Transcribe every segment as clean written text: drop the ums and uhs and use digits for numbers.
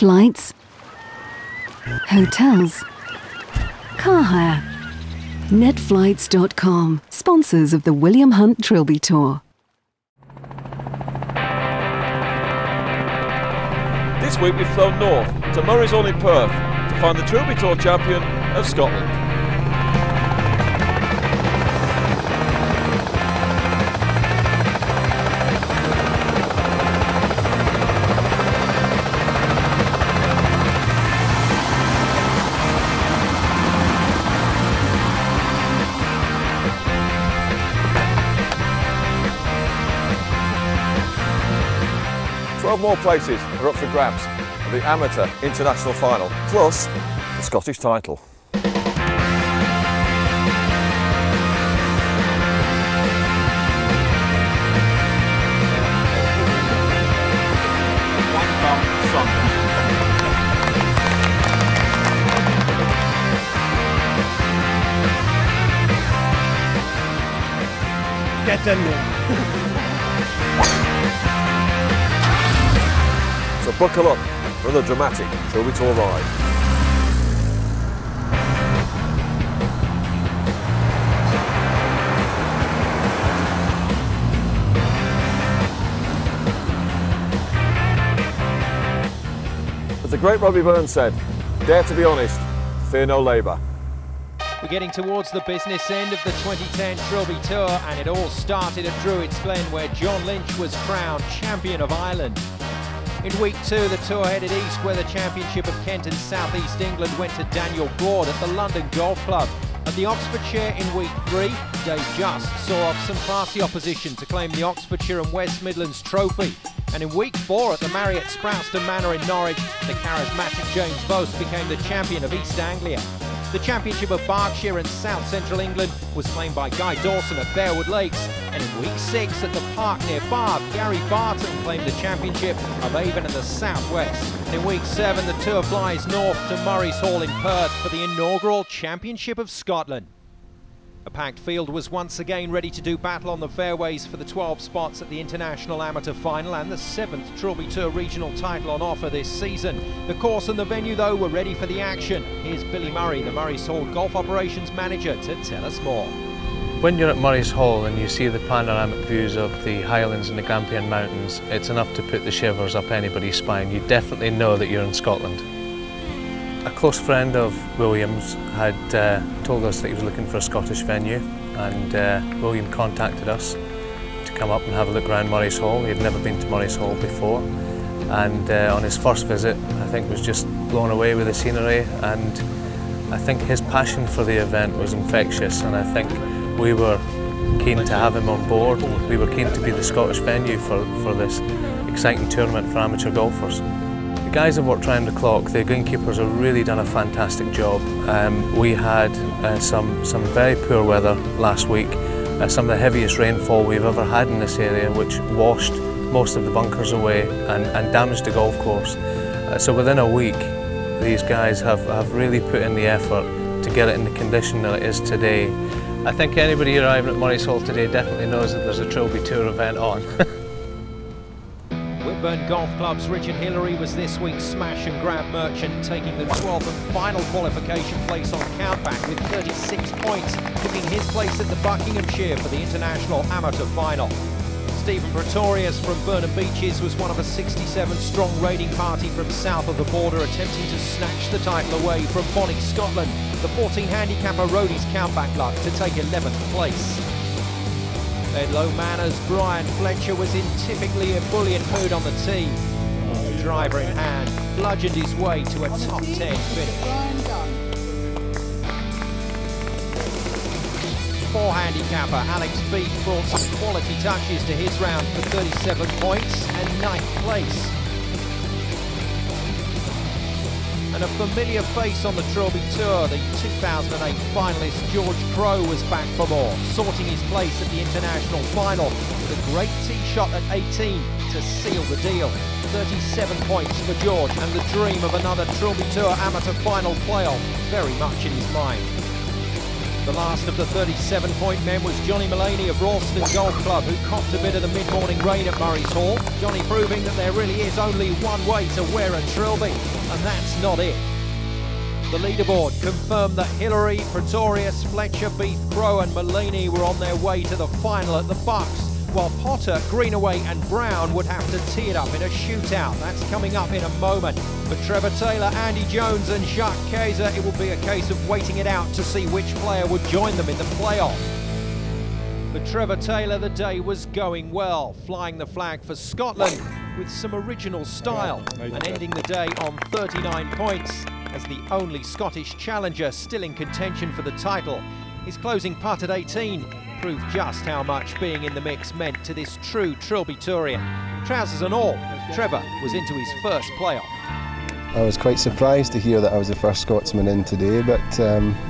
flights, hotels, car hire. Netflights.com, sponsors of the William Hunt Trilby Tour. This week we've flown north to Murrayshall in Perth to find the Trilby Tour champion of Scotland. 12 more places are up for grabs at the Amateur International Final, plus the Scottish title. Get in there. So buckle up for the dramatic Trilby Tour ride. As the great Robbie Burns said, dare to be honest, fear no labour. We're getting towards the business end of the 2010 Trilby Tour, and it all started at Druids Glen, where John Lynch was crowned champion of Ireland. In week 2, the Tour headed east, where the Championship of Kent and South East England went to Daniel Broad at the London Golf Club. At the Oxfordshire in week 3, Dave Just saw off some classy opposition to claim the Oxfordshire and West Midlands Trophy. And in week 4 at the Marriott Sproulston Manor in Norwich, the charismatic James Vose became the champion of East Anglia. The Championship of Berkshire and South Central England was claimed by Guy Dawson at Bearwood Lakes, and in week 6 at the park near Bath, Gary Barton claimed the Championship of Avon in the Southwest. And in week 7 the Tour flies north to Murrayshall in Perth for the inaugural Championship of Scotland. A packed field was once again ready to do battle on the fairways for the 12 spots at the International Amateur Final and the 7th Trilby Tour regional title on offer this season. The course and the venue, though, were ready for the action. Here's Billy Murray, the Murrayshall Golf Operations Manager, to tell us more. When you're at Murrayshall and you see the panoramic views of the Highlands and the Grampian Mountains, it's enough to put the shivers up anybody's spine. You definitely know that you're in Scotland. A close friend of William's had told us that he was looking for a Scottish venue, and William contacted us to come up and have a look around Murrayshall. He had never been to Murrayshall before, and on his first visit I think was just blown away with the scenery, and I think his passion for the event was infectious, and I think we were keen to have him on board. We were keen to be the Scottish venue for this exciting tournament for amateur golfers. The guys have worked round the clock. The greenkeepers have really done a fantastic job. We had some very poor weather last week, some of the heaviest rainfall we've ever had in this area, which washed most of the bunkers away and damaged the golf course. So within a week, these guys have really put in the effort to get it in the condition that it is today. I think anybody arriving at Murrayshall today definitely knows that there's a Trilby Tour event on. Whitburn Golf Club's Richard Hillary was this week's smash and grab merchant, taking the 12th and final qualification place on countback with 36 points, picking his place at the Buckinghamshire for the International Amateur Final. Stephen Pretorius from Burnham Beeches was one of a 67-strong raiding party from south of the border, attempting to snatch the title away from Bonnick, Scotland. The 14-handicapper rode his countback luck to take 11th place. Led low manners, Brian Fletcher was in typically ebullient mood on the tee. Driver in hand, bludgeoned his way to a top 10 finish. 4-handicapper Alex Beek brought some quality touches to his round for 37 points and 9th place. And a familiar face on the Trilby Tour, the 2008 finalist George Crowe was back for more, sorting his place at the International Final with a great tee shot at 18 to seal the deal. 37 points for George, and the dream of another Trilby Tour Amateur Final playoff very much in his mind. The last of the 37-point men was Johnny Mullaney of Ralston Golf Club, who copped a bit of the mid-morning rain at Murrayshall. Johnny proving that there really is only one way to wear a Trilby, and that's not it. The leaderboard confirmed that Hillary, Pretorius, Fletcher, Beath, Crowe and Mullaney were on their way to the final at the Bucks, while Potter, Greenaway and Brown would have to tee it up in a shootout. That's coming up in a moment. For Trevor Taylor, Andy Jones and Jacques Kayser, it will be a case of waiting it out to see which player would join them in the playoff. For Trevor Taylor, the day was going well, flying the flag for Scotland with some original style and ending the day on 39 points as the only Scottish challenger still in contention for the title. His closing putt at 18 proved just how much being in the mix meant to this true Trilby Tourian. Trousers and all, Trevor was into his first playoff. I was quite surprised to hear that I was the first Scotsman in today, but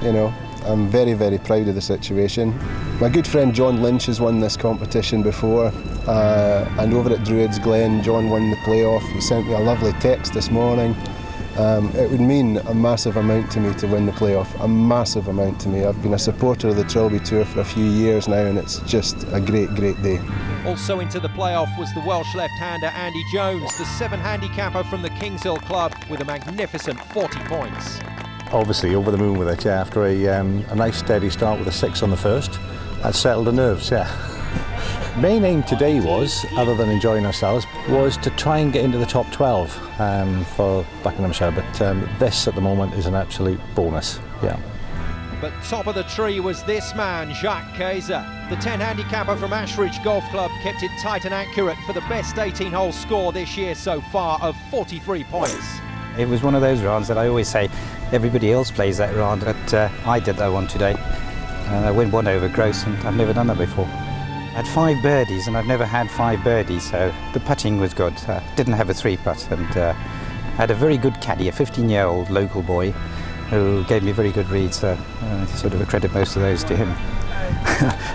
you know, I'm very, very proud of the situation. My good friend John Lynch has won this competition before, and over at Druids Glen, John won the playoff. He sent me a lovely text this morning. It would mean a massive amount to me to win the playoff, a massive amount to me. I've been a supporter of the Trilby Tour for a few years now, and it's just a great, great day. Also into the playoff was the Welsh left-hander Andy Jones, the 7 handicapper from the Kings Hill Club with a magnificent 40 points. Obviously over the moon with it, yeah, after a nice steady start with a 6 on the first. That settled the nerves, yeah. Main aim today was, other than enjoying ourselves, was to try and get into the top 12 for Buckinghamshire, but this at the moment is an absolute bonus, yeah. But top of the tree was this man, Jacques Kayser. The 10 handicapper from Ashridge Golf Club kept it tight and accurate for the best 18-hole score this year so far of 43 points. It was one of those rounds that I always say everybody else plays that round, but I did that one today. And I went one over gross, and I've never done that before. I had 5 birdies, and I've never had 5 birdies, so the putting was good. Didn't have a 3-putt, and had a very good caddy, a 15-year-old local boy, who gave me very good reads, so I sort of accredit most of those to him.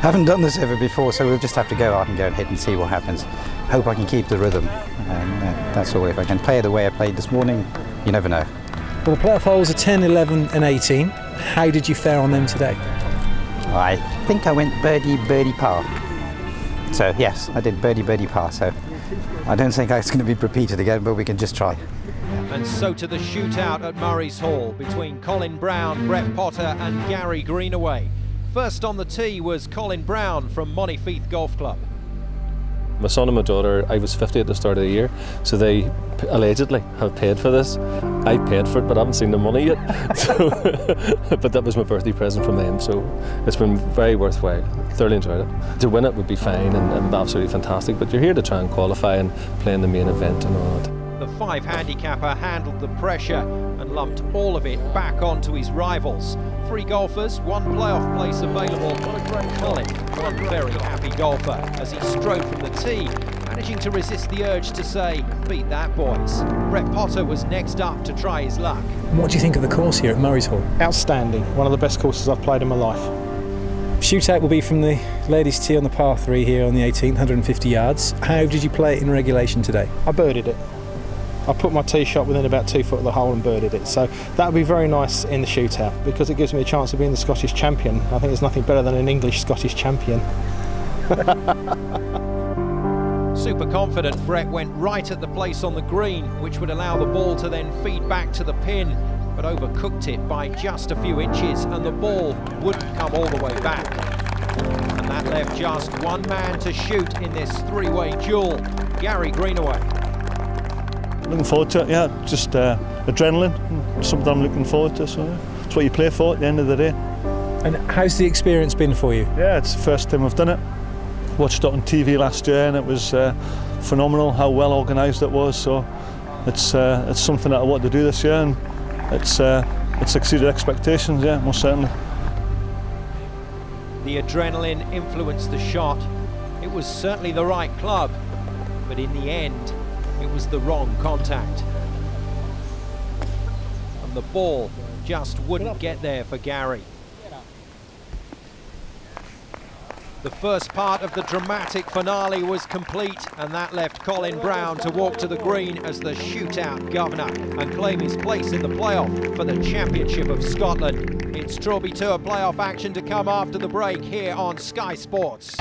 Haven't done this ever before, so we'll just have to go out and go and hit and see what happens. Hope I can keep the rhythm, and that's all. If I can play the way I played this morning, you never know. Well, the playoff holes are 10, 11 and 18. How did you fare on them today? I think I went birdie, birdie, par. So yes, I did birdie, birdie, par, so I don't think it's going to be repeated again, but we can just try. And so to the shootout at Murrayshall between Colin Brown, Brett Potter and Gary Greenaway. First on the tee was Colin Brown from Montefieth Golf Club. My son and my daughter, I was 50 at the start of the year, so they allegedly have paid for this. I paid for it, but I haven't seen the money yet. So, but that was my birthday present from them, so it's been very worthwhile. Thoroughly enjoyed it. To win it would be fine and absolutely fantastic, but you're here to try and qualify and play in the main event and all that. The 5 handicapper handled the pressure and lumped all of it back onto his rivals. 3 golfers, 1 playoff place available. Colin, one very happy golfer as he strode from the tee, managing to resist the urge to say, beat that boys. Brett Potter was next up to try his luck. What do you think of the course here at Murrayshall? Outstanding, one of the best courses I've played in my life. Shootout will be from the ladies' tee on the par 3 here on the 18th, 150 yards. How did you play it in regulation today? I birdied it. I put my tee shot within about 2 foot of the hole and birdied it. So that would be very nice in the shootout because it gives me a chance of being the Scottish champion. I think there's nothing better than an English Scottish champion. Super confident, Brett went right at the place on the green, which would allow the ball to then feed back to the pin, but overcooked it by just a few inches and the ball wouldn't come all the way back. And that left just one man to shoot in this 3-way duel, Gary Greenaway. Looking forward to it, yeah, just adrenaline, something I'm looking forward to, so yeah. It's what you play for at the end of the day. And how's the experience been for you? Yeah, it's the first time I've done it. Watched it on TV last year and it was phenomenal how well organised it was, so it's something that I want to do this year and it's exceeded expectations, yeah, most certainly. The adrenaline influenced the shot. It was certainly the right club, but in the end, it was the wrong contact. And the ball just wouldn't get there for Gary. The first part of the dramatic finale was complete, and that left Colin Brown to walk to the green as the shootout governor and claim his place in the playoff for the Championship of Scotland. It's Trilby Tour playoff action to come after the break here on Sky Sports.